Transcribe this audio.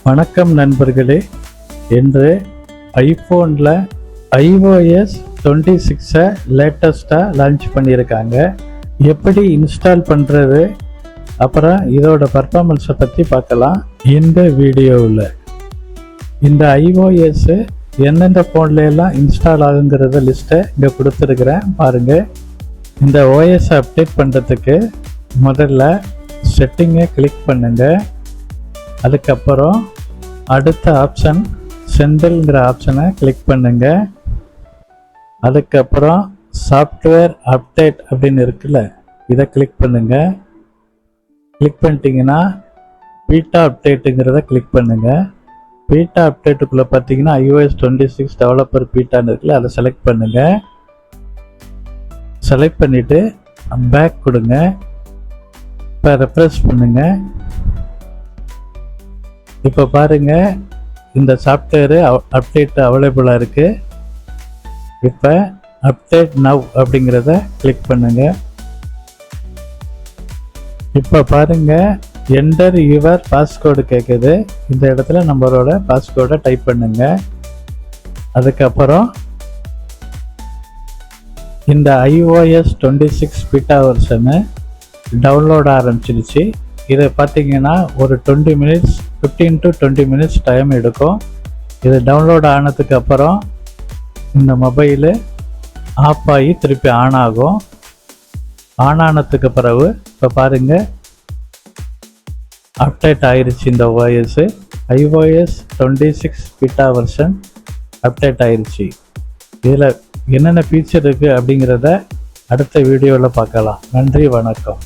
வணக்கம் நண்பர்களே. இன்று ஐஃபோனில் iOS 26 லேட்டஸ்ட்டாக லான்ச் பண்ணியிருக்காங்க. எப்படி இன்ஸ்டால் பண்ணுறது, அப்புறம் இதோட பர்ஃபார்மன்ஸை பற்றி பார்க்கலாம் இந்த வீடியோவில். இந்த iOS எந்தெந்த ஃபோன்ல எல்லாம் இன்ஸ்டால் ஆகுங்கிறத லிஸ்ட்டை இங்கே கொடுத்துருக்குறேன் பாருங்கள். இந்த OS அப்டேட் பண்ணுறதுக்கு முதல்ல செட்டிங்கை கிளிக் பண்ணுங்கள். அதுக்கப்புறம் அடுத்த ஆப்ஷன் சென்ட்ரல்ங்கிற ஆப்ஷனை கிளிக் பண்ணுங்க. அதுக்கப்புறம் சாஃப்ட்வேர் அப்டேட் அப்படின்னு இருக்குல்ல, இதை கிளிக் பண்ணுங்க. கிளிக் பண்ணிட்டீங்கன்னா பீட்டா அப்டேட்டுங்கிறத கிளிக் பண்ணுங்க. பீட்டா அப்டேட்டுக்குள்ளே பார்த்தீங்கன்னா iOS 26 டெவலப்பர் பீட்டான்னு இருக்குல்ல, அதை செலக்ட் பண்ணுங்க. செலக்ட் பண்ணிவிட்டு பேக் கொடுங்க. இப்போ ரெஃப்ரெஷ் பண்ணுங்க. இப்போ பாருங்கள், இந்த சாஃப்ட்வேரு அப்டேட் அவைலபிளாக இருக்குது. இப்போ அப்டேட் நவ் அப்படிங்கிறத கிளிக் பண்ணுங்கள். இப்போ பாருங்கள், என்டர் யுவர் பாஸ்வேர்டு கேட்குது. இந்த இடத்துல நம்மளோட பாஸ்வேர்டை டைப் பண்ணுங்க. அதுக்கப்புறம் இந்த iOS 26 பீட்டா வெர்ஷனு டவுன்லோட் ஆரம்பிச்சிருச்சு. இதை பார்த்தீங்கன்னா ஒரு 15 to 20 மினிட்ஸ் டைம் எடுக்கும். இது டவுன்லோட் ஆனதுக்கு அப்புறம் இந்த மொபைலு ஆஃப் ஆகி திருப்பி ஆன் ஆகும். ஆன் ஆனதுக்கு பிறகு இப்போ பாருங்கள், அப்டேட் ஆயிடுச்சு. இந்த iOS 26 பீட்டா வெர்ஷன் அப்டேட் ஆயிடுச்சு. இதில் என்னென்ன ஃபீச்சர் இருக்குது அப்படிங்கிறத அடுத்த வீடியோவில் பார்க்கலாம். நன்றி, வணக்கம்.